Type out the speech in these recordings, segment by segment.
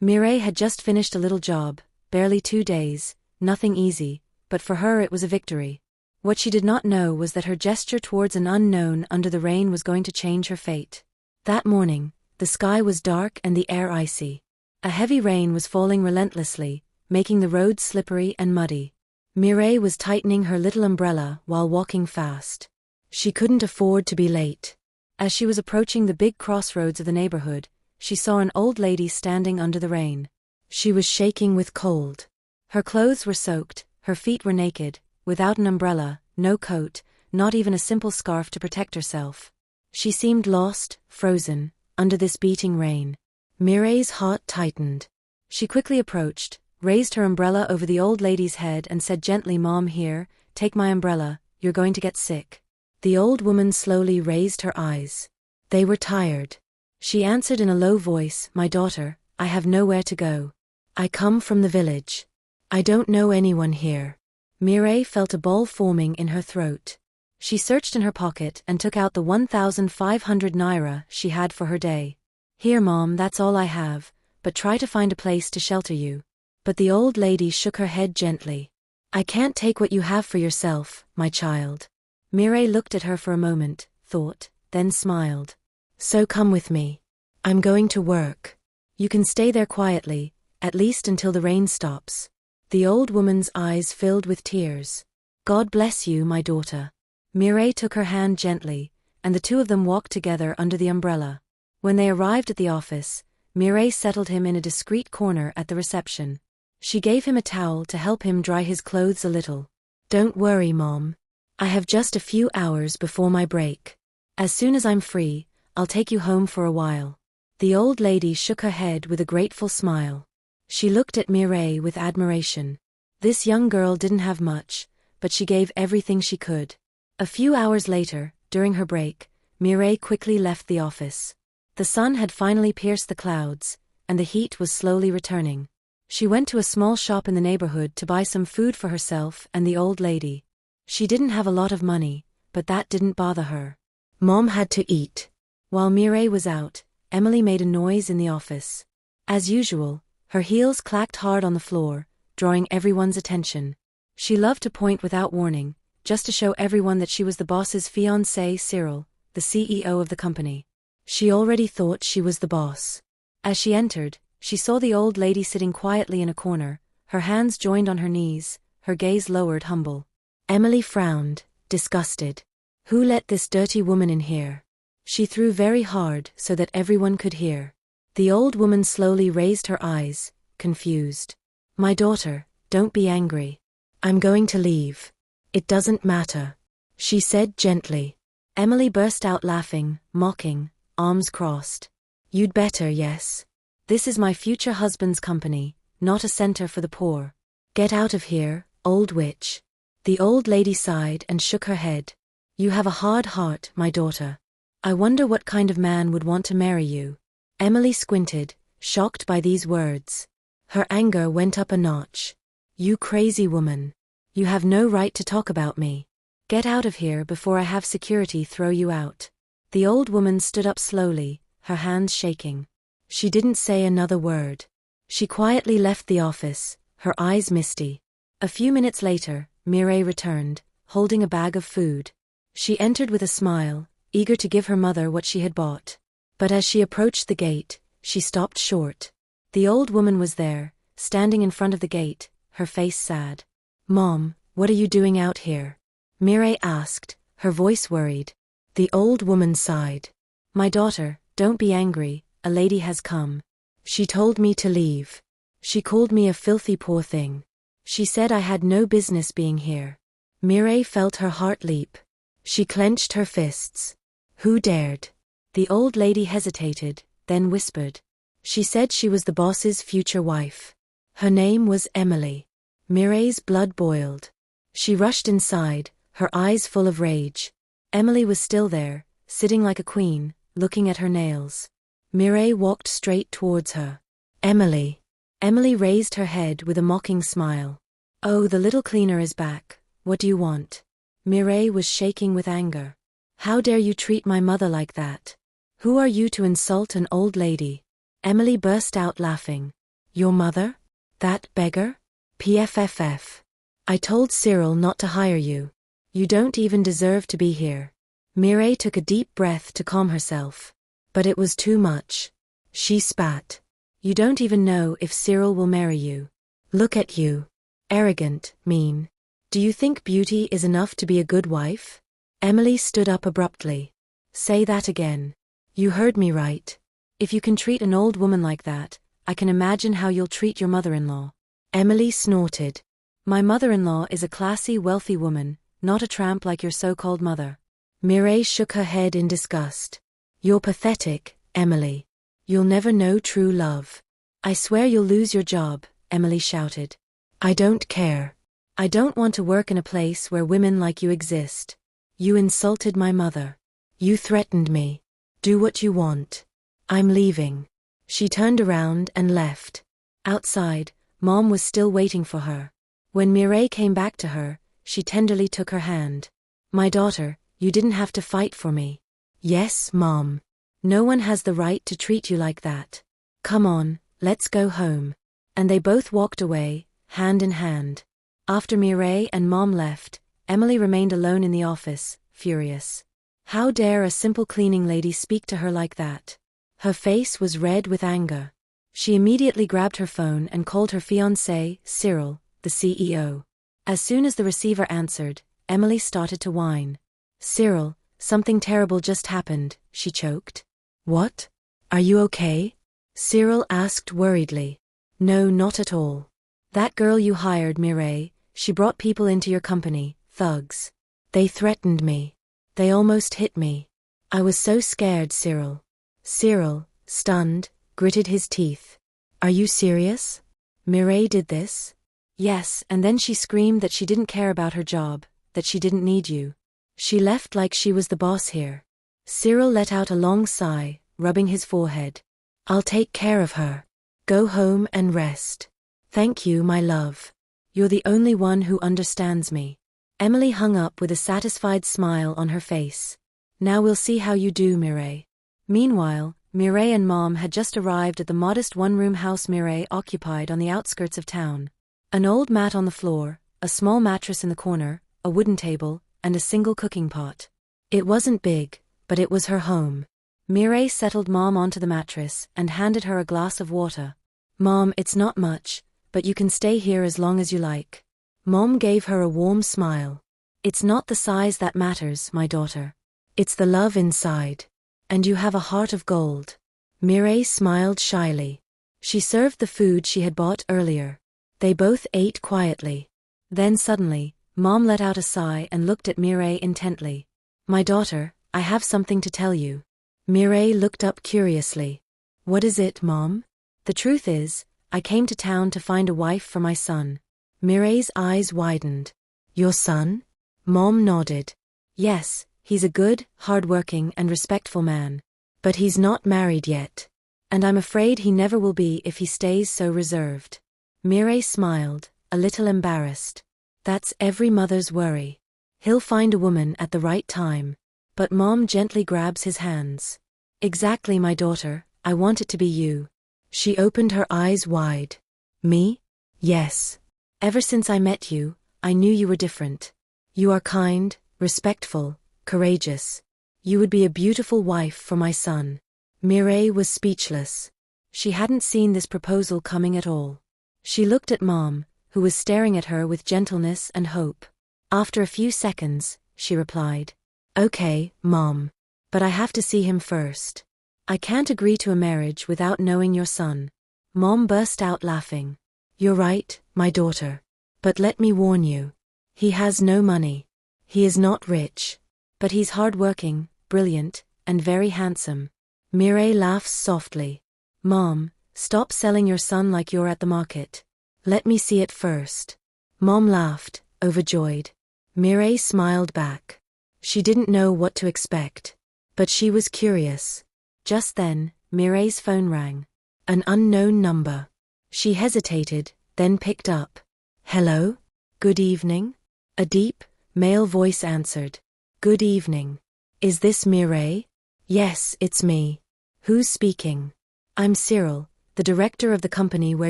Mireille had just finished a little job, barely 2 days, nothing easy, but for her it was a victory. What she did not know was that her gesture towards an unknown under the rain was going to change her fate. That morning, the sky was dark and the air icy. A heavy rain was falling relentlessly, making the roads slippery and muddy. Mireille was tightening her little umbrella while walking fast. She couldn't afford to be late. As she was approaching the big crossroads of the neighborhood, she saw an old lady standing under the rain. She was shaking with cold. Her clothes were soaked, her feet were naked, without an umbrella, no coat, not even a simple scarf to protect herself. She seemed lost, frozen, under this beating rain. Mireille's heart tightened. She quickly approached, raised her umbrella over the old lady's head and said gently, "Mom, here, take my umbrella, you're going to get sick." The old woman slowly raised her eyes. They were tired. She answered in a low voice, "My daughter, I have nowhere to go. I come from the village. I don't know anyone here." Mireille felt a ball forming in her throat. She searched in her pocket and took out the 1,500 naira she had for her day. "Here, Mom, that's all I have, but try to find a place to shelter you." But the old lady shook her head gently. "I can't take what you have for yourself, my child." Mireille looked at her for a moment, thought, then smiled. "So come with me. I'm going to work. You can stay there quietly, at least until the rain stops." The old woman's eyes filled with tears. "God bless you, my daughter." Mireille took her hand gently, and the two of them walked together under the umbrella. When they arrived at the office, Mireille settled him in a discreet corner at the reception. She gave him a towel to help him dry his clothes a little. "Don't worry, Mom. I have just a few hours before my break. As soon as I'm free, I'll take you home for a while." The old lady shook her head with a grateful smile. She looked at Mireille with admiration. This young girl didn't have much, but she gave everything she could. A few hours later, during her break, Mireille quickly left the office. The sun had finally pierced the clouds, and the heat was slowly returning. She went to a small shop in the neighborhood to buy some food for herself and the old lady. She didn't have a lot of money, but that didn't bother her. Mom had to eat. While Mireille was out, Emily made a noise in the office. As usual, her heels clacked hard on the floor, drawing everyone's attention. She loved to point without warning, just to show everyone that she was the boss's fiancé, Cyril, the CEO of the company. She already thought she was the boss. As she entered, she saw the old lady sitting quietly in a corner, her hands joined on her knees, her gaze lowered, humble. Emily frowned, disgusted. "Who let this dirty woman in here?" She threw very hard so that everyone could hear. The old woman slowly raised her eyes, confused. "My daughter, don't be angry. I'm going to leave. It doesn't matter," she said gently. Emily burst out laughing, mocking, arms crossed. "You'd better, yes. This is my future husband's company, not a center for the poor. Get out of here, old witch." The old lady sighed and shook her head. "You have a hard heart, my daughter. I wonder what kind of man would want to marry you." Emily squinted, shocked by these words. Her anger went up a notch. "You crazy woman. You have no right to talk about me. Get out of here before I have security throw you out." The old woman stood up slowly, her hands shaking. She didn't say another word. She quietly left the office, her eyes misty. A few minutes later, Mireille returned, holding a bag of food. She entered with a smile, eager to give her mother what she had bought. But as she approached the gate, she stopped short. The old woman was there, standing in front of the gate, her face sad. "Mom, what are you doing out here?" Mireille asked, her voice worried. The old woman sighed. "My daughter, don't be angry, a lady has come. She told me to leave. She called me a filthy poor thing. She said I had no business being here." Mireille felt her heart leap. She clenched her fists. "Who dared?" The old lady hesitated, then whispered. "She said she was the boss's future wife. Her name was Emily." Mireille's blood boiled. She rushed inside, her eyes full of rage. Emily was still there, sitting like a queen, looking at her nails. Mireille walked straight towards her. "Emily." Emily raised her head with a mocking smile. "Oh, the little cleaner is back. What do you want?" Mireille was shaking with anger. "How dare you treat my mother like that? Who are you to insult an old lady?" Emily burst out laughing. Your mother? That beggar? PFFF. I told Cyril not to hire you. You don't even deserve to be here. Mireille took a deep breath to calm herself. But it was too much. She spat. You don't even know if Cyril will marry you. Look at you. Arrogant, mean. Do you think beauty is enough to be a good wife? Emily stood up abruptly. Say that again. You heard me right. If you can treat an old woman like that, I can imagine how you'll treat your mother-in-law. Emily snorted. My mother-in-law is a classy, wealthy woman, not a tramp like your so-called mother. Mireille shook her head in disgust. You're pathetic, Emily. You'll never know true love. I swear you'll lose your job, Emily shouted. I don't care. I don't want to work in a place where women like you exist. You insulted my mother. You threatened me. Do what you want. I'm leaving. She turned around and left. Outside, Mom was still waiting for her. When Mireille came back to her, she tenderly took her hand. My daughter, you didn't have to fight for me. Yes, Mom. No one has the right to treat you like that. Come on, let's go home. And they both walked away, hand in hand. After Mireille and Mom left, Emily remained alone in the office, furious. How dare a simple cleaning lady speak to her like that? Her face was red with anger. She immediately grabbed her phone and called her fiancé, Cyril, the CEO. As soon as the receiver answered, Emily started to whine. Cyril, something terrible just happened, she choked. What? Are you okay? Cyril asked worriedly. No, not at all. That girl you hired, Mireille, she brought people into your company, thugs. They threatened me. They almost hit me. I was so scared, Cyril. Cyril, stunned, gritted his teeth. Are you serious? Mireille did this? Yes, and then she screamed that she didn't care about her job, that she didn't need you. She left like she was the boss here. Cyril let out a long sigh, rubbing his forehead. I'll take care of her. Go home and rest. Thank you, my love. You're the only one who understands me. Emily hung up with a satisfied smile on her face. Now we'll see how you do, Mireille. Meanwhile, Mireille and Mom had just arrived at the modest one-room house Mireille occupied on the outskirts of town. An old mat on the floor, a small mattress in the corner, a wooden table, and a single cooking pot. It wasn't big, but it was her home. Mireille settled Mom onto the mattress and handed her a glass of water. Mom, it's not much, but you can stay here as long as you like. Mom gave her a warm smile. It's not the size that matters, my daughter. It's the love inside. And you have a heart of gold. Mireille smiled shyly. She served the food she had bought earlier. They both ate quietly. Then suddenly, Mom let out a sigh and looked at Mireille intently. My daughter, I have something to tell you. Mireille looked up curiously. What is it, Mom? The truth is, I came to town to find a wife for my son. Mireille's eyes widened. Your son? Mom nodded. Yes, he's a good, hard-working and respectful man. But he's not married yet. And I'm afraid he never will be if he stays so reserved. Mireille smiled, a little embarrassed. That's every mother's worry. He'll find a woman at the right time. But Mom gently grabs his hands. Exactly, my daughter, I want it to be you. She opened her eyes wide. Me? Yes. Ever since I met you, I knew you were different. You are kind, respectful, courageous. You would be a beautiful wife for my son. Mireille was speechless. She hadn't seen this proposal coming at all. She looked at Mom, who was staring at her with gentleness and hope. After a few seconds, she replied. Okay, Mom. But I have to see him first. I can't agree to a marriage without knowing your son. Mom burst out laughing. You're right, my daughter. But let me warn you. He has no money. He is not rich. But he's hard-working, brilliant, and very handsome. Mireille laughs softly. Mom, stop selling your son like you're at the market. Let me see it first. Mom laughed, overjoyed. Mireille smiled back. She didn't know what to expect. But she was curious. Just then, Mireille's phone rang. An unknown number. She hesitated, then picked up. Hello? Good evening? A deep, male voice answered. Good evening. Is this Mireille? Yes, it's me. Who's speaking? I'm Cyril, the director of the company where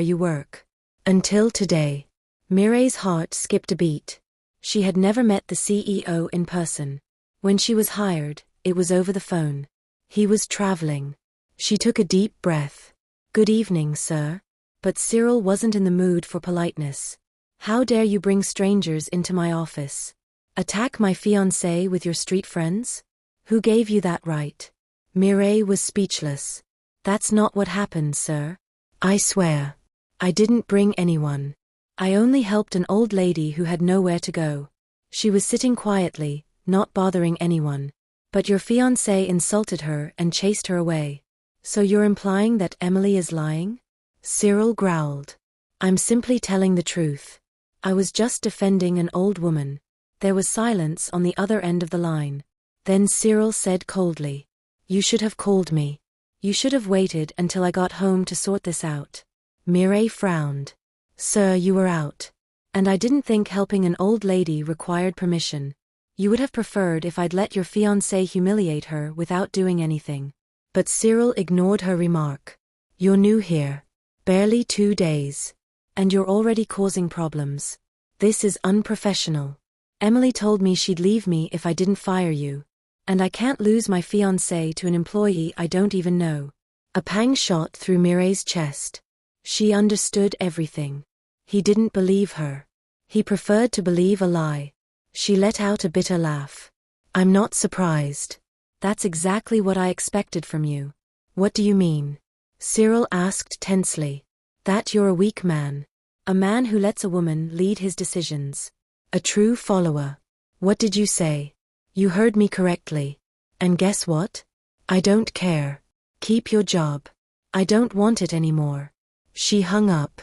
you work. Until today. Mireille's heart skipped a beat. She had never met the CEO in person. When she was hired, it was over the phone. He was traveling. She took a deep breath. Good evening, sir. But Cyril wasn't in the mood for politeness. How dare you bring strangers into my office? Attack my fiancé with your street friends? Who gave you that right? Mireille was speechless. That's not what happened, sir. I swear. I didn't bring anyone. I only helped an old lady who had nowhere to go. She was sitting quietly, not bothering anyone. But your fiancé insulted her and chased her away. So you're implying that Emily is lying? Cyril growled. I'm simply telling the truth. I was just defending an old woman. There was silence on the other end of the line. Then Cyril said coldly, You should have called me. You should have waited until I got home to sort this out. Mireille frowned. Sir, you were out. And I didn't think helping an old lady required permission. You would have preferred if I'd let your fiancé humiliate her without doing anything. But Cyril ignored her remark. You're new here. Barely 2 days. And you're already causing problems. This is unprofessional. Emily told me she'd leave me if I didn't fire you. And I can't lose my fiancé to an employee I don't even know. A pang shot through Mireille's chest. She understood everything. He didn't believe her. He preferred to believe a lie. She let out a bitter laugh. I'm not surprised. That's exactly what I expected from you. What do you mean? Cyril asked tensely. That you're a weak man. A man who lets a woman lead his decisions. A true follower. What did you say? You heard me correctly. And guess what? I don't care. Keep your job. I don't want it anymore. She hung up.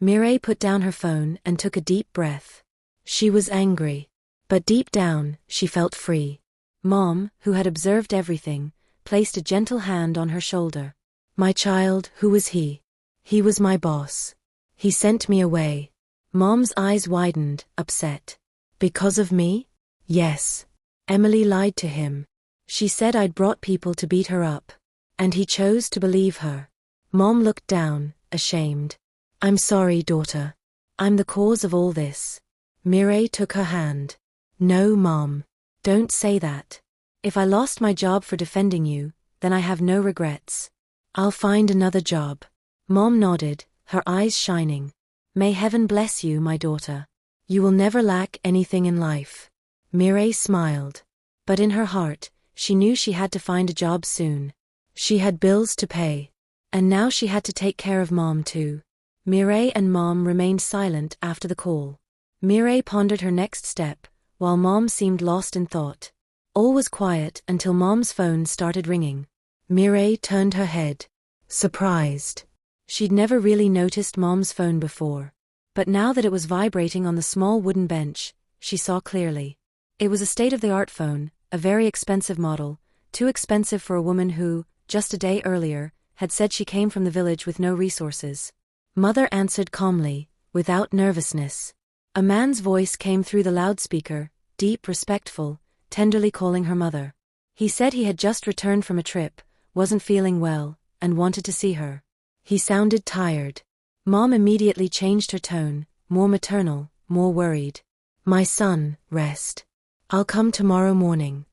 Mireille put down her phone and took a deep breath. She was angry. But deep down, she felt free. Mom, who had observed everything, placed a gentle hand on her shoulder. My child, who was he? He was my boss. He sent me away. Mom's eyes widened, upset. Because of me? Yes. Emily lied to him. She said I'd brought people to beat her up. And he chose to believe her. Mom looked down, ashamed. I'm sorry, daughter. I'm the cause of all this. Mireille took her hand. No, Mom. Don't say that. If I lost my job for defending you, then I have no regrets. I'll find another job. Mom nodded, her eyes shining. May heaven bless you, my daughter. You will never lack anything in life. Mireille smiled. But in her heart, she knew she had to find a job soon. She had bills to pay. And now she had to take care of Mom too. Mireille and Mom remained silent after the call. Mireille pondered her next step, while Mom seemed lost in thought. All was quiet until Mom's phone started ringing. Mireille turned her head. Surprised. She'd never really noticed Mom's phone before. But now that it was vibrating on the small wooden bench, she saw clearly. It was a state-of-the-art phone, a very expensive model, too expensive for a woman who, just a day earlier, had said she came from the village with no resources. Mother answered calmly, without nervousness. A man's voice came through the loudspeaker, deep, respectful, tenderly calling her mother. He said he had just returned from a trip, wasn't feeling well, and wanted to see her. He sounded tired. Mom immediately changed her tone, more maternal, more worried. My son, rest. I'll come tomorrow morning.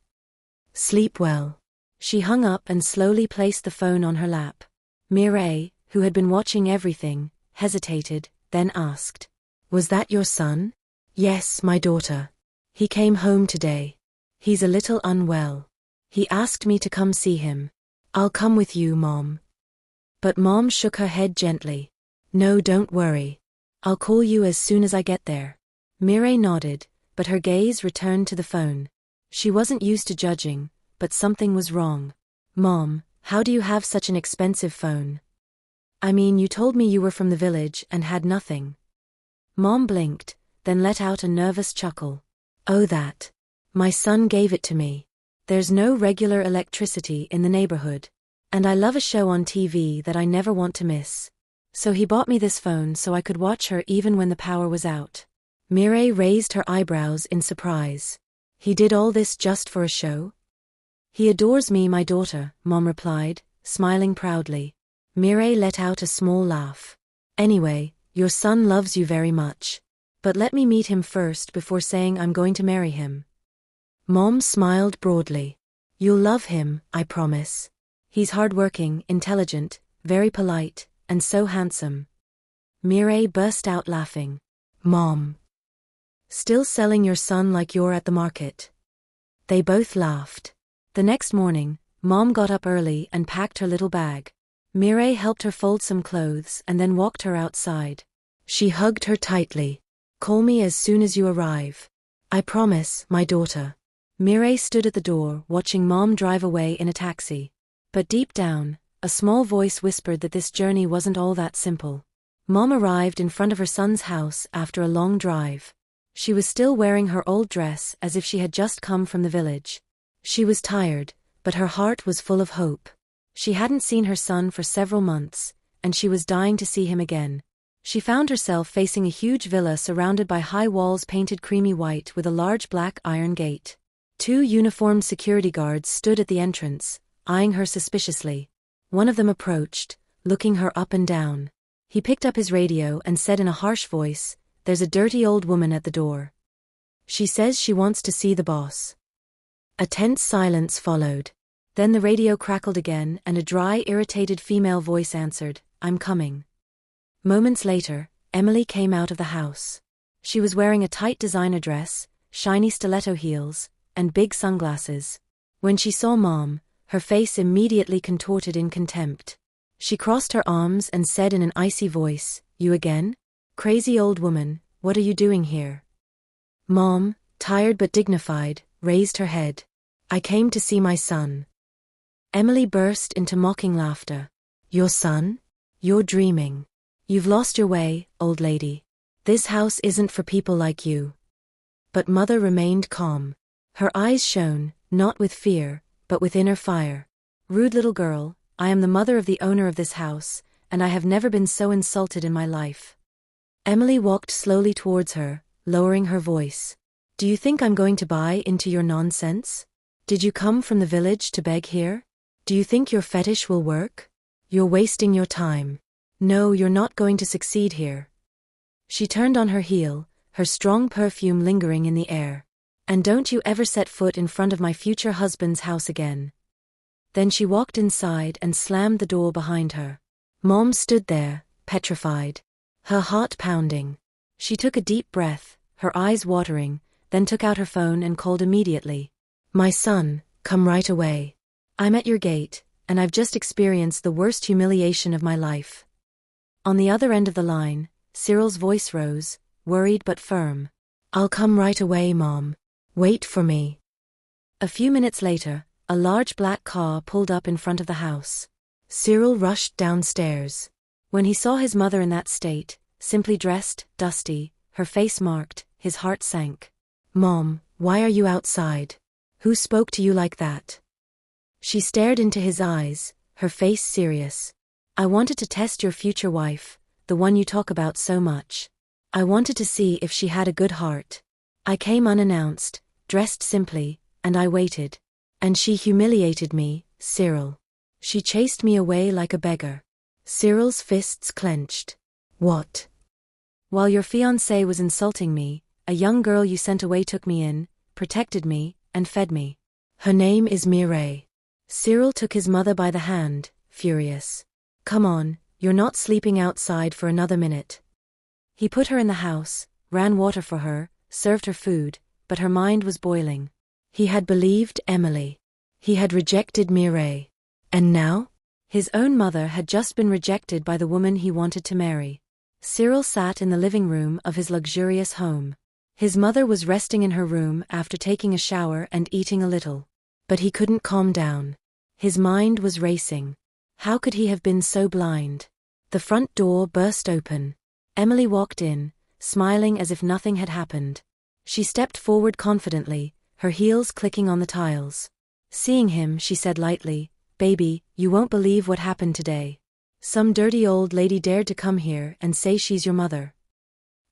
Sleep well. She hung up and slowly placed the phone on her lap. Mireille, who had been watching everything, hesitated, then asked. Was that your son? Yes, my daughter. He came home today. He's a little unwell. He asked me to come see him. I'll come with you, Mom. But Mom shook her head gently. No, don't worry. I'll call you as soon as I get there. Mireille nodded, but her gaze returned to the phone. She wasn't used to judging, but something was wrong. Mom, how do you have such an expensive phone? I mean, you told me you were from the village and had nothing. Mom blinked, then let out a nervous chuckle. Oh, that. My son gave it to me. There's no regular electricity in the neighborhood. And I love a show on TV that I never want to miss. So he bought me this phone so I could watch her even when the power was out. Mireille raised her eyebrows in surprise. He did all this just for a show? He adores me, my daughter, Mom replied, smiling proudly. Mireille let out a small laugh. Anyway, your son loves you very much. But let me meet him first before saying I'm going to marry him. Mom smiled broadly. You'll love him, I promise. He's hardworking, intelligent, very polite, and so handsome. Mireille burst out laughing. Mom. Still selling your son like you're at the market? They both laughed. The next morning, Mom got up early and packed her little bag. Mireille helped her fold some clothes and then walked her outside. She hugged her tightly. Call me as soon as you arrive. I promise, my daughter. Mireille stood at the door watching Mom drive away in a taxi. But deep down, a small voice whispered that this journey wasn't all that simple. Mom arrived in front of her son's house after a long drive. She was still wearing her old dress as if she had just come from the village. She was tired, but her heart was full of hope. She hadn't seen her son for several months, and she was dying to see him again. She found herself facing a huge villa surrounded by high walls painted creamy white with a large black iron gate. 2 uniformed security guards stood at the entrance, eyeing her suspiciously. One of them approached, looking her up and down. He picked up his radio and said in a harsh voice, "There's a dirty old woman at the door. She says she wants to see the boss." A tense silence followed. Then the radio crackled again and a dry, irritated female voice answered, "I'm coming." Moments later, Emily came out of the house. She was wearing a tight designer dress, shiny stiletto heels, and big sunglasses. When she saw Mom, her face immediately contorted in contempt. She crossed her arms and said in an icy voice, "You again? Crazy old woman, what are you doing here?" Mom, tired but dignified, raised her head. "I came to see my son." Emily burst into mocking laughter. "Your son? You're dreaming. You've lost your way, old lady. This house isn't for people like you." But Mother remained calm. Her eyes shone, not with fear, but with inner fire. "Rude little girl, I am the mother of the owner of this house, and I have never been so insulted in my life." Emily walked slowly towards her, lowering her voice. "Do you think I'm going to buy into your nonsense? Did you come from the village to beg here? Do you think your fetish will work? You're wasting your time. No, you're not going to succeed here." She turned on her heel, her strong perfume lingering in the air. "And don't you ever set foot in front of my future husband's house again." Then she walked inside and slammed the door behind her. Mom stood there, petrified. Her heart pounding. She took a deep breath, her eyes watering, then took out her phone and called immediately. "My son, come right away. I'm at your gate, and I've just experienced the worst humiliation of my life." On the other end of the line, Cyril's voice rose, worried but firm. "I'll come right away, Mom. Wait for me." A few minutes later, a large black car pulled up in front of the house. Cyril rushed downstairs. When he saw his mother in that state, simply dressed, dusty, her face marked, his heart sank. "Mom, why are you outside? Who spoke to you like that?" She stared into his eyes, her face serious. "I wanted to test your future wife, the one you talk about so much. I wanted to see if she had a good heart. I came unannounced, dressed simply, and I waited. And she humiliated me, Cyril. She chased me away like a beggar." Cyril's fists clenched. "What?" "While your fiancé was insulting me, a young girl you sent away took me in, protected me, and fed me. Her name is Mireille." Cyril took his mother by the hand, furious. "Come on, you're not sleeping outside for another minute." He put her in the house, ran water for her, served her food, but her mind was boiling. He had believed Emily. He had rejected Mireille. And now? His own mother had just been rejected by the woman he wanted to marry. Cyril sat in the living room of his luxurious home. His mother was resting in her room after taking a shower and eating a little. But he couldn't calm down. His mind was racing. How could he have been so blind? The front door burst open. Emily walked in, smiling as if nothing had happened. She stepped forward confidently, her heels clicking on the tiles. Seeing him, she said lightly, "Baby, you won't believe what happened today. Some dirty old lady dared to come here and say she's your mother.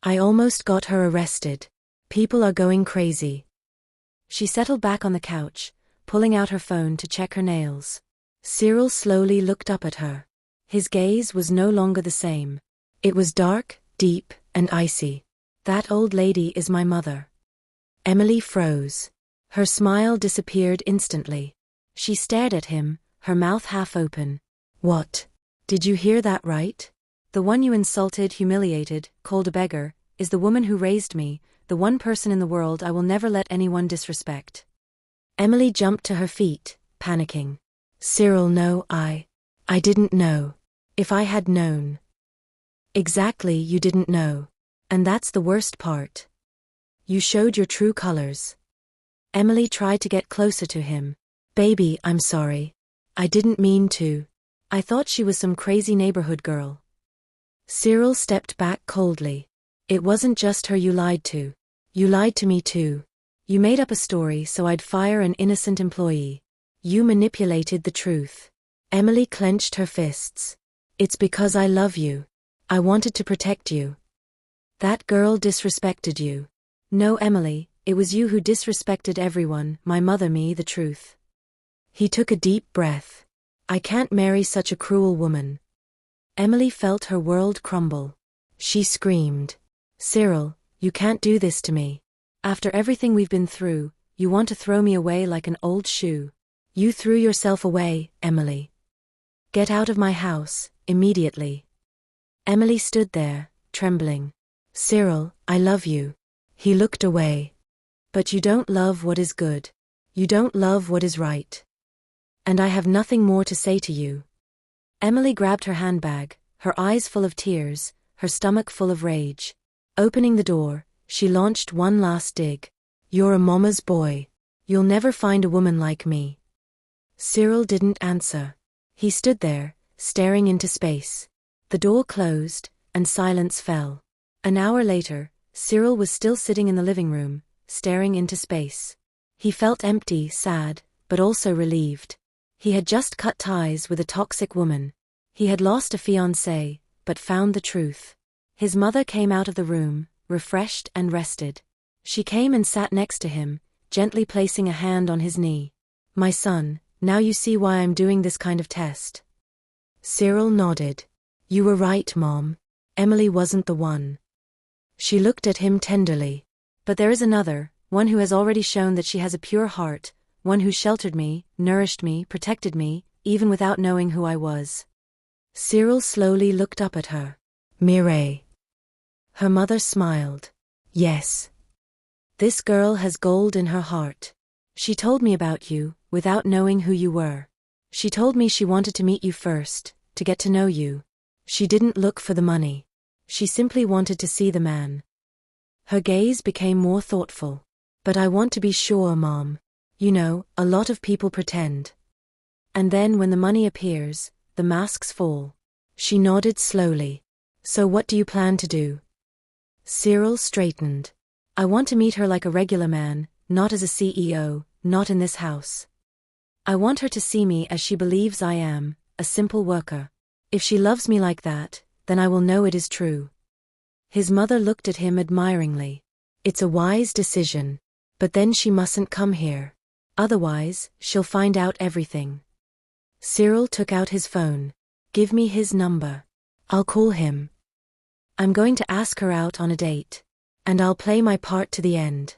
I almost got her arrested. People are going crazy." She settled back on the couch, pulling out her phone to check her nails. Cyril slowly looked up at her. His gaze was no longer the same. It was dark, deep, and icy. That old lady is my mother. Emily froze. Her smile disappeared instantly. She stared at him, her mouth half open. What? Did you hear that right? The one you insulted, humiliated, called a beggar, is the woman who raised me, the one person in the world I will never let anyone disrespect. Emily jumped to her feet, panicking. Cyril, no, I didn't know. If I had known. Exactly, you didn't know. And that's the worst part. You showed your true colors. Emily tried to get closer to him. Baby, I'm sorry. I didn't mean to. I thought she was some crazy neighborhood girl. Cyril stepped back coldly. It wasn't just her you lied to. You lied to me too. You made up a story so I'd fire an innocent employee. You manipulated the truth. Emily clenched her fists. It's because I love you. I wanted to protect you. That girl disrespected you. No, Emily, it was you who disrespected everyone, my mother, me, the truth. He took a deep breath. I can't marry such a cruel woman. Emily felt her world crumble. She screamed. Cyril, you can't do this to me. After everything we've been through, you want to throw me away like an old shoe. You threw yourself away, Emily. Get out of my house, immediately. Emily stood there, trembling. Cyril, I love you. He looked away. But you don't love what is good. You don't love what is right. And I have nothing more to say to you. Emily grabbed her handbag, her eyes full of tears, her stomach full of rage. Opening the door, she launched one last dig. You're a mama's boy. You'll never find a woman like me. Cyril didn't answer. He stood there, staring into space. The door closed, and silence fell. An hour later, Cyril was still sitting in the living room, staring into space. He felt empty, sad, but also relieved. He had just cut ties with a toxic woman. He had lost a fiancé, but found the truth. His mother came out of the room, refreshed and rested. She came and sat next to him, gently placing a hand on his knee. My son, now you see why I'm doing this kind of test. Cyril nodded. You were right, Mom. Emily wasn't the one. She looked at him tenderly. But there is another, one who has already shown that she has a pure heart, one who sheltered me, nourished me, protected me, even without knowing who I was. Cyril slowly looked up at her. Mireille. Her mother smiled. Yes. This girl has gold in her heart. She told me about you, without knowing who you were. She told me she wanted to meet you first, to get to know you. She didn't look for the money. She simply wanted to see the man. Her gaze became more thoughtful. But I want to be sure, Mom. You know, a lot of people pretend. And then when the money appears, the masks fall. She nodded slowly. So what do you plan to do? Cyril straightened. I want to meet her like a regular man, not as a CEO, not in this house. I want her to see me as she believes I am, a simple worker. If she loves me like that, then I will know it is true. His mother looked at him admiringly. It's a wise decision. But then she mustn't come here. Otherwise, she'll find out everything. Cyril took out his phone. Give me his number. I'll call him. I'm going to ask her out on a date. And I'll play my part to the end.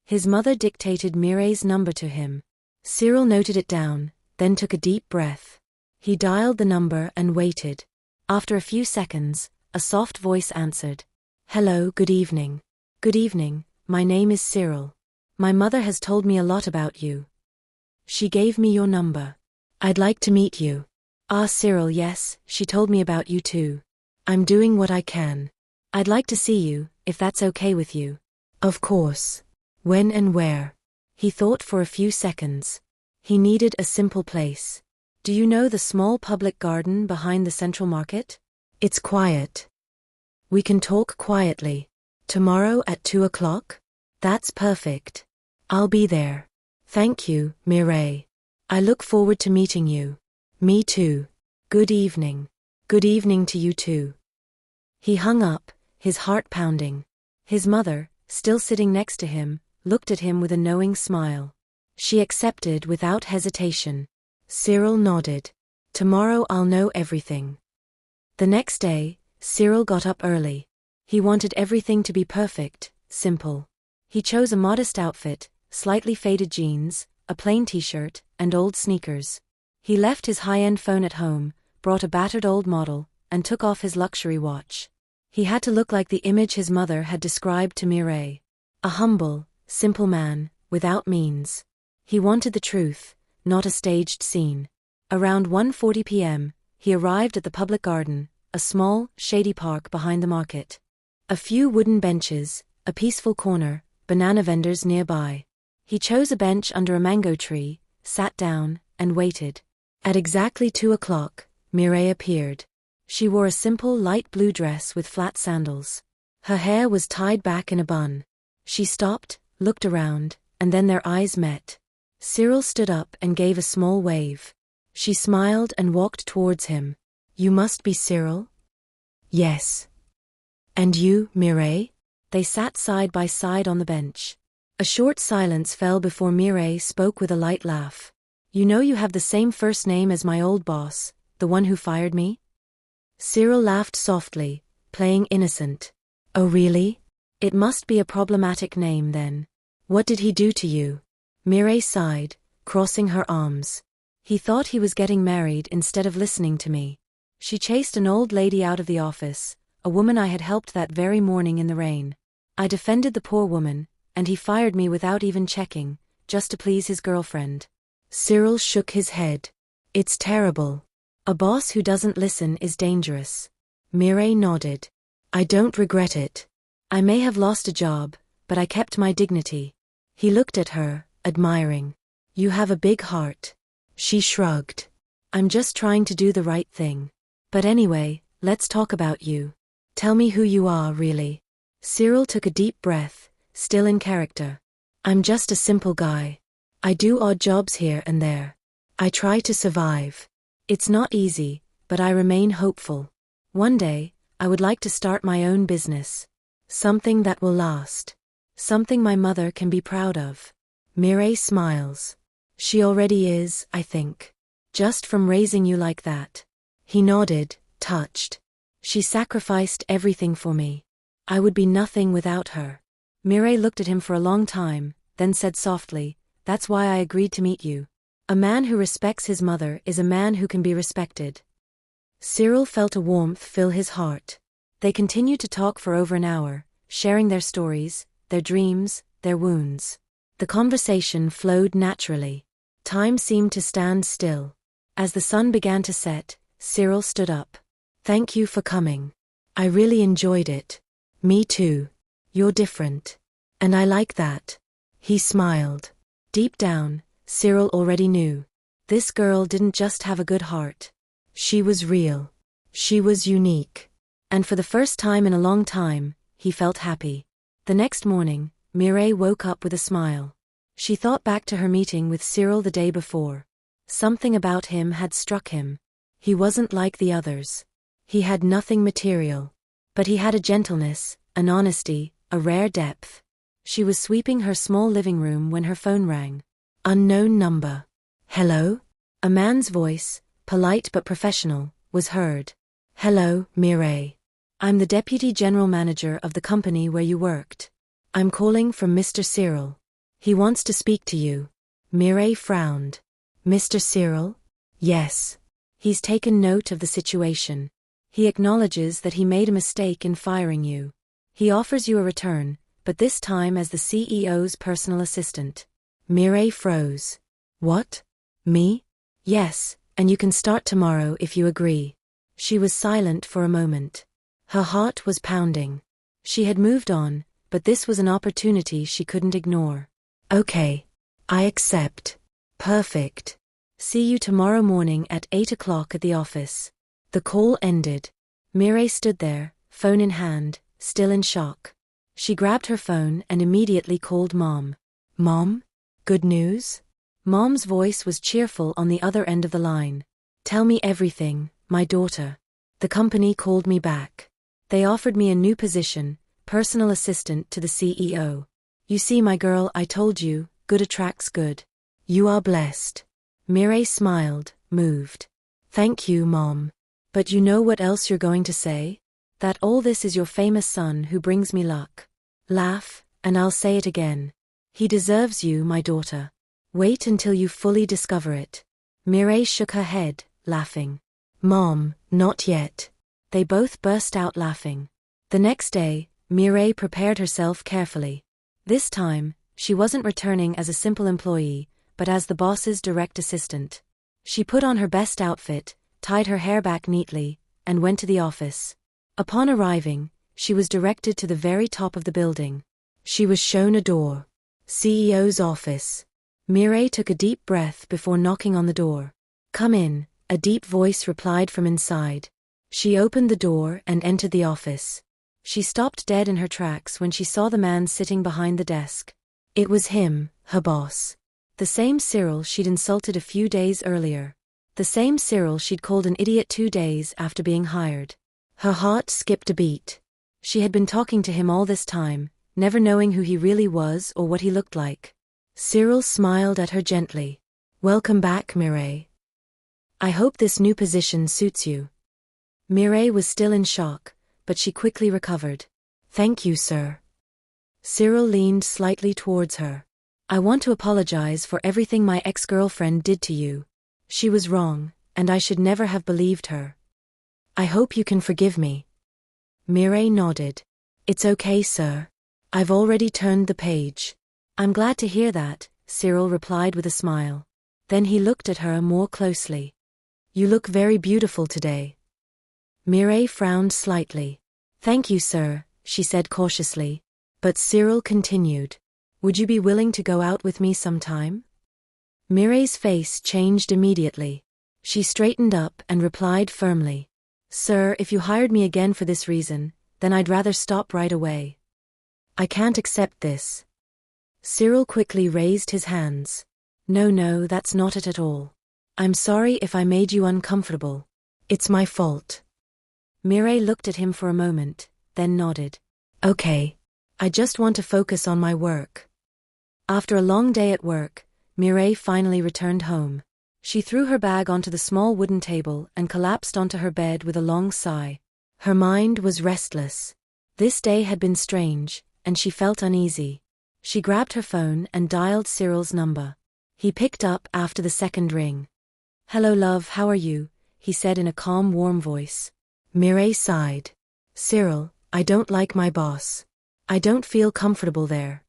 His mother dictated Mireille's number to him. Cyril noted it down, then took a deep breath. He dialed the number and waited. After a few seconds, a soft voice answered. Hello, good evening. Good evening, my name is Cyril. My mother has told me a lot about you. She gave me your number. I'd like to meet you. Ah, Cyril, yes, she told me about you too. I'm doing what I can. I'd like to see you, if that's okay with you. Of course. When and where? He thought for a few seconds. He needed a simple place. Do you know the small public garden behind the Central Market? It's quiet. We can talk quietly. Tomorrow at 2 o'clock? That's perfect. I'll be there. Thank you, Mireille. I look forward to meeting you. Me too. Good evening. Good evening to you too. He hung up, his heart pounding. His mother, still sitting next to him, looked at him with a knowing smile. She accepted without hesitation. Cyril nodded. Tomorrow I'll know everything. The next day, Cyril got up early. He wanted everything to be perfect, simple. He chose a modest outfit, slightly faded jeans, a plain t-shirt, and old sneakers. He left his high-end phone at home, brought a battered old model, and took off his luxury watch. He had to look like the image his mother had described to Mireille. A humble, simple man, without means. He wanted the truth, not a staged scene. Around 1:40 p.m., he arrived at the public garden, a small, shady park behind the market. A few wooden benches, a peaceful corner, banana vendors nearby. He chose a bench under a mango tree, sat down, and waited. At exactly 2 o'clock, Mireille appeared. She wore a simple light blue dress with flat sandals. Her hair was tied back in a bun. She stopped, looked around, and then their eyes met. Cyril stood up and gave a small wave. She smiled and walked towards him. "You must be Cyril?" "Yes." "And you, Mireille?" They sat side by side on the bench. A short silence fell before Mireille spoke with a light laugh. "You know you have the same first name as my old boss, the one who fired me?" Cyril laughed softly, playing innocent. "Oh really? It must be a problematic name then. What did he do to you?" Mireille sighed, crossing her arms. "He thought he was getting married instead of listening to me. She chased an old lady out of the office, a woman I had helped that very morning in the rain. I defended the poor woman, and he fired me without even checking, just to please his girlfriend." Cyril shook his head. "It's terrible. A boss who doesn't listen is dangerous." Mireille nodded. "I don't regret it. I may have lost a job, but I kept my dignity." He looked at her, admiring. "You have a big heart." She shrugged. "I'm just trying to do the right thing. But anyway, let's talk about you. Tell me who you are, really." Cyril took a deep breath, still in character. "I'm just a simple guy. I do odd jobs here and there. I try to survive. It's not easy, but I remain hopeful. One day, I would like to start my own business. Something that will last. Something my mother can be proud of." Mireille smiles. "She already is, I think. Just from raising you like that." He nodded, touched. "She sacrificed everything for me. I would be nothing without her." Mireille looked at him for a long time, then said softly, "That's why I agreed to meet you. A man who respects his mother is a man who can be respected." Cyril felt a warmth fill his heart. They continued to talk for over an hour, sharing their stories, their dreams, their wounds. The conversation flowed naturally. Time seemed to stand still. As the sun began to set, Cyril stood up. "Thank you for coming. I really enjoyed it." "Me too. You're different. And I like that." He smiled. Deep down, Cyril already knew. This girl didn't just have a good heart. She was real. She was unique. And for the first time in a long time, he felt happy. The next morning, Mireille woke up with a smile. She thought back to her meeting with Cyril the day before. Something about him had struck him. He wasn't like the others. He had nothing material. But he had a gentleness, an honesty, a rare depth. She was sweeping her small living room when her phone rang. Unknown number. "Hello?" A man's voice, polite but professional, was heard. "Hello, Mireille. I'm the deputy general manager of the company where you worked. I'm calling from Mr. Cyril. He wants to speak to you." Mireille frowned. "Mr. Cyril?" "Yes. He's taken note of the situation. He acknowledges that he made a mistake in firing you. He offers you a return, but this time as the CEO's personal assistant." Mireille froze. "What? Me?" "Yes, and you can start tomorrow if you agree." She was silent for a moment. Her heart was pounding. She had moved on, but this was an opportunity she couldn't ignore. "Okay. I accept." "Perfect. See you tomorrow morning at 8 o'clock at the office." The call ended. Mireille stood there, phone in hand, still in shock. She grabbed her phone and immediately called Mom. "Mom? Good news?" Mom's voice was cheerful on the other end of the line. "Tell me everything, my daughter. The company called me back. They offered me a new position, personal assistant to the CEO. You see, my girl, I told you, good attracts good. You are blessed." Mireille smiled, moved. Thank you, Mom. But you know what else you're going to say? That all this is your famous son who brings me luck. Laugh, and I'll say it again. He deserves you, my daughter. Wait until you fully discover it. Mireille shook her head, laughing. Mom, not yet. They both burst out laughing. The next day, Mireille prepared herself carefully. This time, she wasn't returning as a simple employee, but as the boss's direct assistant. She put on her best outfit, tied her hair back neatly, and went to the office. Upon arriving, she was directed to the very top of the building. She was shown a door. CEO's office. Mireille took a deep breath before knocking on the door. Come in, a deep voice replied from inside. She opened the door and entered the office. She stopped dead in her tracks when she saw the man sitting behind the desk. It was him, her boss. The same Cyril she'd insulted a few days earlier. The same Cyril she'd called an idiot 2 days after being hired. Her heart skipped a beat. She had been talking to him all this time, never knowing who he really was or what he looked like. Cyril smiled at her gently. Welcome back, Mireille. I hope this new position suits you. Mireille was still in shock, but she quickly recovered. Thank you, sir. Cyril leaned slightly towards her. I want to apologize for everything my ex-girlfriend did to you. She was wrong, and I should never have believed her. I hope you can forgive me. Mireille nodded. It's okay, sir. I've already turned the page. I'm glad to hear that, Cyril replied with a smile. Then he looked at her more closely. You look very beautiful today. Mireille frowned slightly. Thank you, sir, she said cautiously. But Cyril continued. Would you be willing to go out with me sometime? Mireille's face changed immediately. She straightened up and replied firmly. Sir, if you hired me again for this reason, then I'd rather stop right away. I can't accept this. Cyril quickly raised his hands. No, that's not it at all. I'm sorry if I made you uncomfortable. It's my fault. Mireille looked at him for a moment, then nodded. Okay. I just want to focus on my work. After a long day at work, Mireille finally returned home. She threw her bag onto the small wooden table and collapsed onto her bed with a long sigh. Her mind was restless. This day had been strange, and she felt uneasy. She grabbed her phone and dialed Cyril's number. He picked up after the second ring. Hello, love, how are you? He said in a calm, warm voice. Mireille sighed. Cyril, I don't like my boss. I don't feel comfortable there.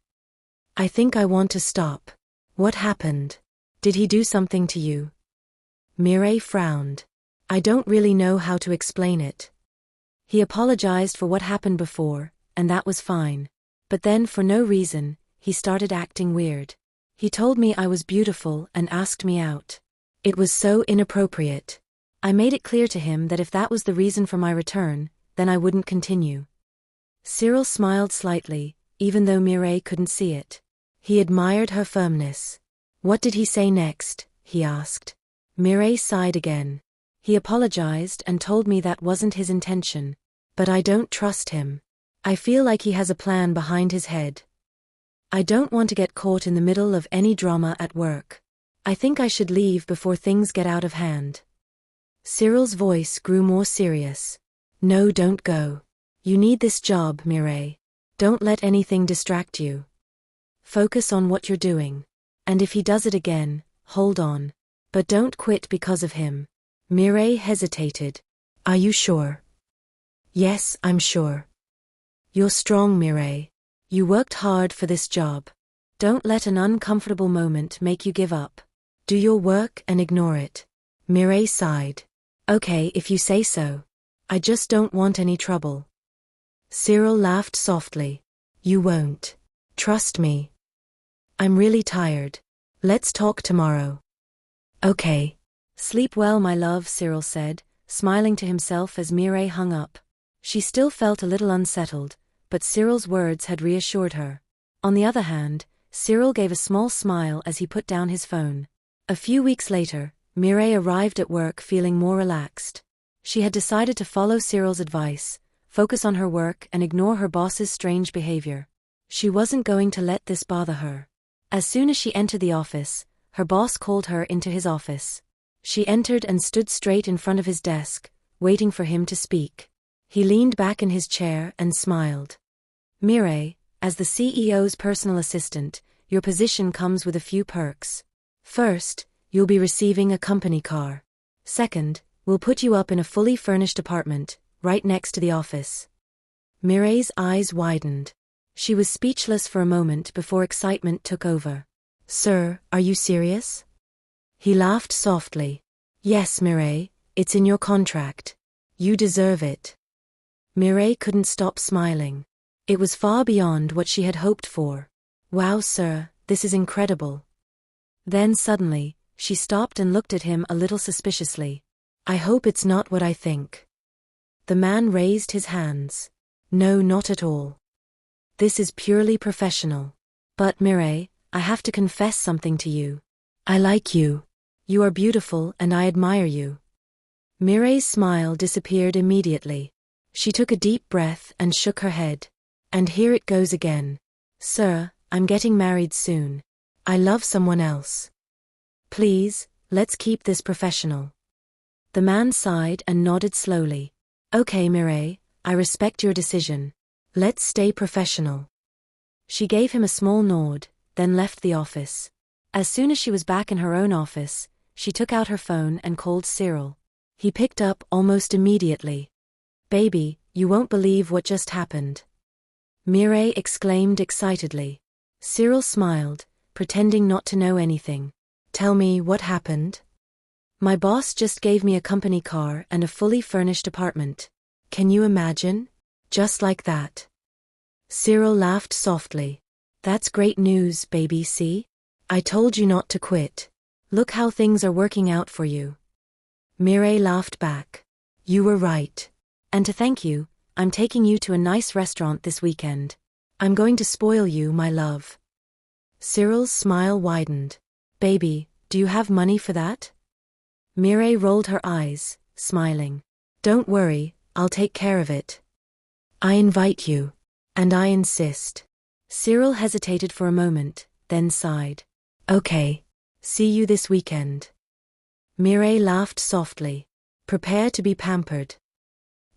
I think I want to stop. What happened? Did he do something to you? Mireille frowned. I don't really know how to explain it. He apologized for what happened before, and that was fine. But then, for no reason, he started acting weird. He told me I was beautiful and asked me out. It was so inappropriate. I made it clear to him that if that was the reason for my return, then I wouldn't continue. Cyril smiled slightly, even though Mireille couldn't see it. He admired her firmness. What did he say next? He asked. Mireille sighed again. He apologized and told me that wasn't his intention. But I don't trust him. I feel like he has a plan behind his head. I don't want to get caught in the middle of any drama at work. I think I should leave before things get out of hand. Cyril's voice grew more serious. No, don't go. You need this job, Mireille. Don't let anything distract you. Focus on what you're doing. And if he does it again, hold on. But don't quit because of him. Mireille hesitated. Are you sure? Yes, I'm sure. You're strong, Mireille. You worked hard for this job. Don't let an uncomfortable moment make you give up. Do your work and ignore it. Mireille sighed. Okay, if you say so. I just don't want any trouble. Cyril laughed softly. You won't. Trust me. I'm really tired. Let's talk tomorrow. Okay. Sleep well, my love, Cyril said, smiling to himself as Mireille hung up. She still felt a little unsettled, but Cyril's words had reassured her. On the other hand, Cyril gave a small smile as he put down his phone. A few weeks later, Mireille arrived at work feeling more relaxed. She had decided to follow Cyril's advice, focus on her work and ignore her boss's strange behavior. She wasn't going to let this bother her. As soon as she entered the office, her boss called her into his office. She entered and stood straight in front of his desk, waiting for him to speak. He leaned back in his chair and smiled. Mireille, as the CEO's personal assistant, your position comes with a few perks. First, you'll be receiving a company car. Second, we'll put you up in a fully furnished apartment, right next to the office. Mireille's eyes widened. She was speechless for a moment before excitement took over. Sir, are you serious? He laughed softly. Yes, Mireille, it's in your contract. You deserve it. Mireille couldn't stop smiling. It was far beyond what she had hoped for. Wow, sir, this is incredible. Then suddenly, she stopped and looked at him a little suspiciously. I hope it's not what I think. The man raised his hands. No, not at all. This is purely professional. But Mireille, I have to confess something to you. I like you. You are beautiful and I admire you. Mireille's smile disappeared immediately. She took a deep breath and shook her head. And here it goes again. Sir, I'm getting married soon. I love someone else. Please, let's keep this professional. The man sighed and nodded slowly. Okay, Mireille, I respect your decision. Let's stay professional. She gave him a small nod, then left the office. As soon as she was back in her own office, she took out her phone and called Cyril. He picked up almost immediately. Baby, you won't believe what just happened. Mireille exclaimed excitedly. Cyril smiled, pretending not to know anything. Tell me what happened. My boss just gave me a company car and a fully furnished apartment. Can you imagine? Just like that. Cyril laughed softly. That's great news, baby, see? I told you not to quit. Look how things are working out for you. Mireille laughed back. You were right. And to thank you, I'm taking you to a nice restaurant this weekend. I'm going to spoil you, my love. Cyril's smile widened. Baby, do you have money for that? Mireille rolled her eyes, smiling. Don't worry, I'll take care of it. I invite you. And I insist. Cyril hesitated for a moment, then sighed. Okay. See you this weekend. Mireille laughed softly. Prepare to be pampered.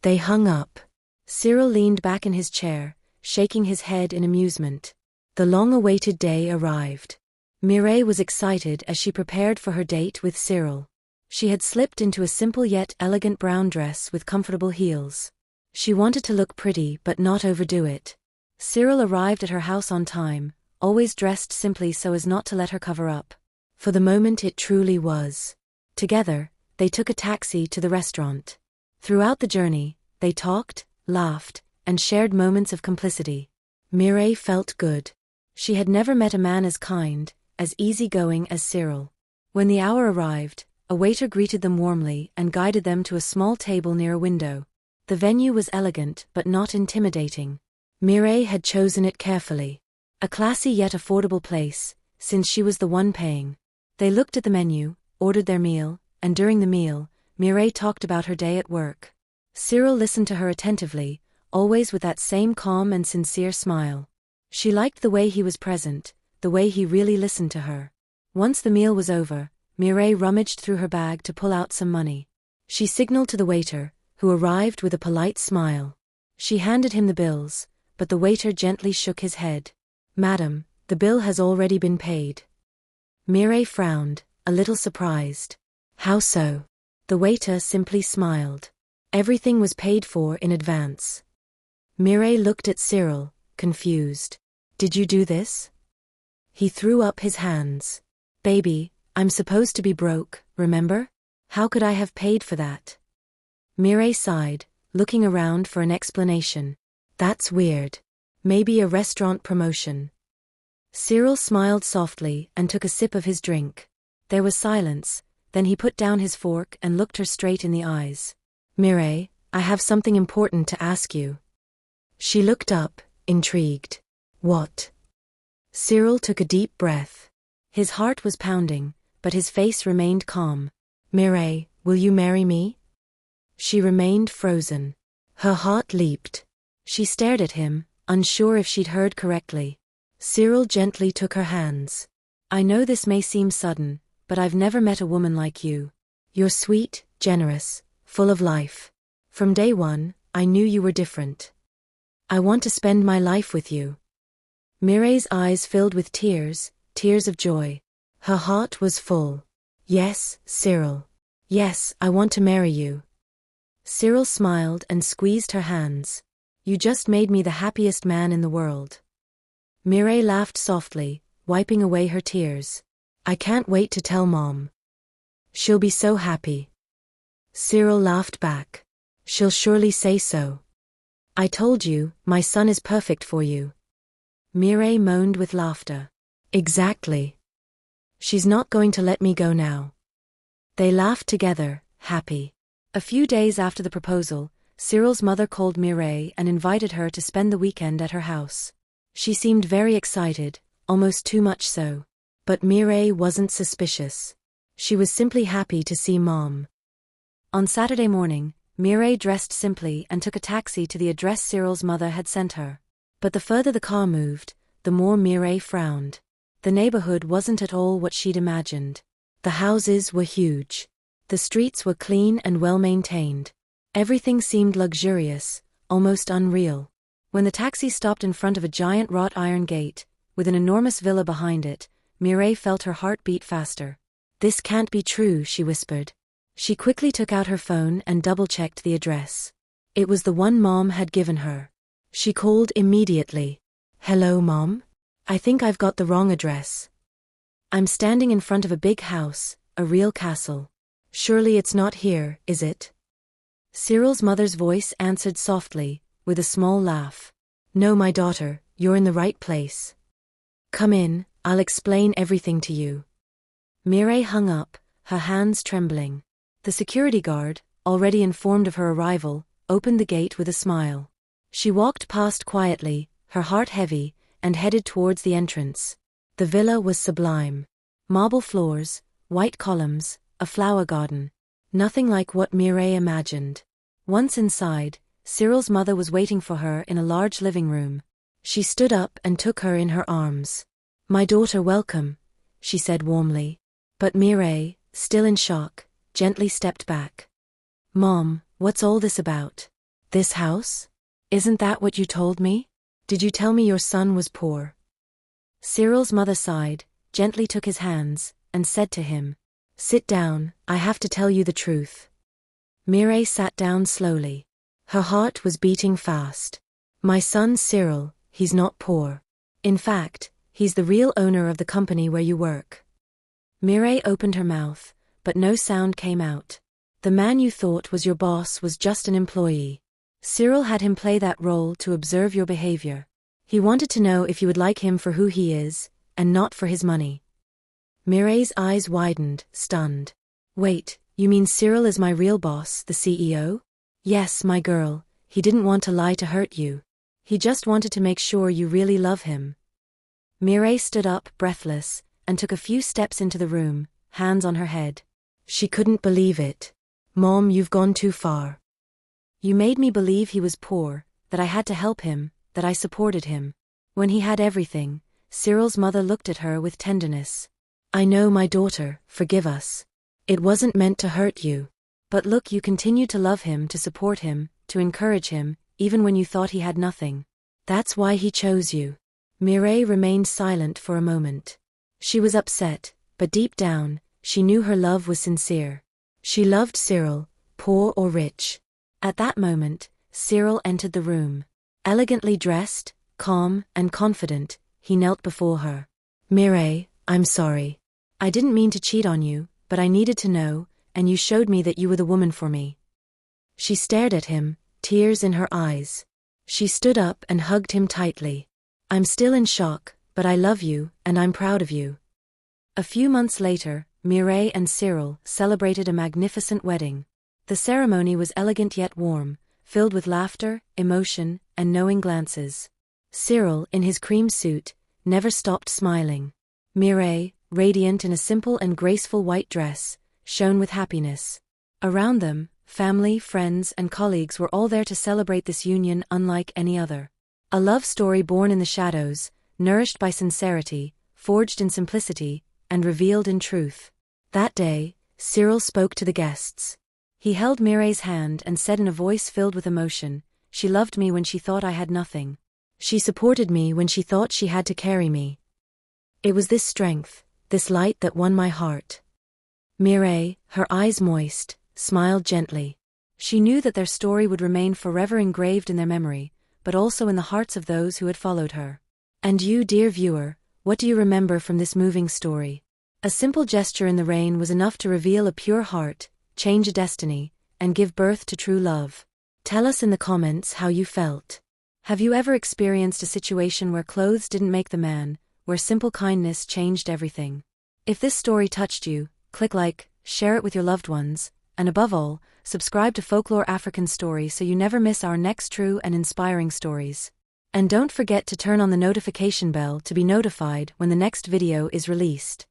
They hung up. Cyril leaned back in his chair, shaking his head in amusement. The long-awaited day arrived. Mireille was excited as she prepared for her date with Cyril. She had slipped into a simple yet elegant brown dress with comfortable heels. She wanted to look pretty but not overdo it. Cyril arrived at her house on time, always dressed simply so as not to let her cover up. For the moment it truly was. Together, they took a taxi to the restaurant. Throughout the journey, they talked, laughed, and shared moments of complicity. Mireille felt good. She had never met a man as kind, as easygoing as Cyril. When the hour arrived, a waiter greeted them warmly and guided them to a small table near a window. The venue was elegant but not intimidating. Mireille had chosen it carefully. A classy yet affordable place, since she was the one paying. They looked at the menu, ordered their meal, and during the meal, Mireille talked about her day at work. Cyril listened to her attentively, always with that same calm and sincere smile. She liked the way he was present, the way he really listened to her. Once the meal was over, Mireille rummaged through her bag to pull out some money. She signaled to the waiter, who arrived with a polite smile. She handed him the bills, but the waiter gently shook his head. Madam, the bill has already been paid. Mireille frowned, a little surprised. How so? The waiter simply smiled. Everything was paid for in advance. Mireille looked at Cyril, confused. Did you do this? He threw up his hands. Baby, I'm supposed to be broke, remember? How could I have paid for that? Mireille sighed, looking around for an explanation. That's weird. Maybe a restaurant promotion. Cyril smiled softly and took a sip of his drink. There was silence, then he put down his fork and looked her straight in the eyes. Mireille, I have something important to ask you. She looked up, intrigued. What? Cyril took a deep breath. His heart was pounding, but his face remained calm. Mireille, will you marry me? She remained frozen. Her heart leaped. She stared at him, unsure if she'd heard correctly. Cyril gently took her hands. I know this may seem sudden, but I've never met a woman like you. You're sweet, generous, full of life. From day one, I knew you were different. I want to spend my life with you." Mireille's eyes filled with tears, tears of joy. Her heart was full. "Yes, Cyril. Yes, I want to marry you." Cyril smiled and squeezed her hands. "You just made me the happiest man in the world." Mireille laughed softly, wiping away her tears. "I can't wait to tell Mom. She'll be so happy." Cyril laughed back. "She'll surely say so. I told you, my son is perfect for you." Mireille moaned with laughter. "Exactly. She's not going to let me go now." They laughed together, happy. A few days after the proposal, Cyril's mother called Mireille and invited her to spend the weekend at her house. She seemed very excited, almost too much so. But Mireille wasn't suspicious. She was simply happy to see Mom. On Saturday morning, Mireille dressed simply and took a taxi to the address Cyril's mother had sent her. But the further the car moved, the more Mireille frowned. The neighborhood wasn't at all what she'd imagined. The houses were huge. The streets were clean and well-maintained. Everything seemed luxurious, almost unreal. When the taxi stopped in front of a giant wrought iron gate, with an enormous villa behind it, Mireille felt her heart beat faster. "This can't be true," she whispered. She quickly took out her phone and double-checked the address. It was the one Mom had given her. She called immediately. "Hello, Mom? I think I've got the wrong address. I'm standing in front of a big house, a real castle. Surely it's not here, is it?" Cyril's mother's voice answered softly, with a small laugh. "No, my daughter, you're in the right place. Come in, I'll explain everything to you." Mireille hung up, her hands trembling. The security guard, already informed of her arrival, opened the gate with a smile. She walked past quietly, her heart heavy, and headed towards the entrance. The villa was sublime. Marble floors, white columns, a flower garden. Nothing like what Mireille imagined. Once inside, Cyril's mother was waiting for her in a large living room. She stood up and took her in her arms. "My daughter, welcome," she said warmly. But Mireille, still in shock, gently stepped back. "Mom, what's all this about? This house? Isn't that what you told me? Did you tell me your son was poor?" Cyril's mother sighed, gently took his hands, and said to him, "Sit down, I have to tell you the truth." Mireille sat down slowly. Her heart was beating fast. "My son Cyril, he's not poor. In fact, he's the real owner of the company where you work." Mireille opened her mouth, but no sound came out. "The man you thought was your boss was just an employee. Cyril had him play that role to observe your behavior. He wanted to know if you would like him for who he is, and not for his money." Mireille's eyes widened, stunned. "Wait, you mean Cyril is my real boss, the CEO?" "Yes, my girl, he didn't want to lie to hurt you. He just wanted to make sure you really love him." Mireille stood up, breathless, and took a few steps into the room, hands on her head. She couldn't believe it. "Mom, you've gone too far. You made me believe he was poor, that I had to help him, that I supported him. When he had everything." Cyril's mother looked at her with tenderness. "I know, my daughter, forgive us. It wasn't meant to hurt you. But look, you continued to love him, to support him, to encourage him, even when you thought he had nothing. That's why he chose you." Mireille remained silent for a moment. She was upset, but deep down, she knew her love was sincere. She loved Cyril, poor or rich. At that moment, Cyril entered the room. Elegantly dressed, calm, and confident, he knelt before her. "Mireille, I'm sorry. I didn't mean to cheat on you, but I needed to know, and you showed me that you were the woman for me." She stared at him, tears in her eyes. She stood up and hugged him tightly. "I'm still in shock, but I love you, and I'm proud of you." A few months later, Mireille and Cyril celebrated a magnificent wedding. The ceremony was elegant yet warm, filled with laughter, emotion, and knowing glances. Cyril, in his cream suit, never stopped smiling. Mireille, radiant in a simple and graceful white dress, shone with happiness. Around them, family, friends, and colleagues were all there to celebrate this union unlike any other. A love story born in the shadows, nourished by sincerity, forged in simplicity, and revealed in truth. That day, Cyril spoke to the guests. He held Mireille's hand and said in a voice filled with emotion, "She loved me when she thought I had nothing. She supported me when she thought she had to carry me. It was this strength, this light that won my heart." Mireille, her eyes moist, smiled gently. She knew that their story would remain forever engraved in their memory, but also in the hearts of those who had followed her. And you, dear viewer, what do you remember from this moving story? A simple gesture in the rain was enough to reveal a pure heart, change a destiny, and give birth to true love. Tell us in the comments how you felt. Have you ever experienced a situation where clothes didn't make the man, where simple kindness changed everything? If this story touched you, click like, share it with your loved ones, and above all, subscribe to Folklore African Stories so you never miss our next true and inspiring stories. And don't forget to turn on the notification bell to be notified when the next video is released.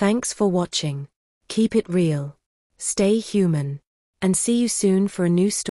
Thanks for watching. Keep it real. Stay human. And see you soon for a new story.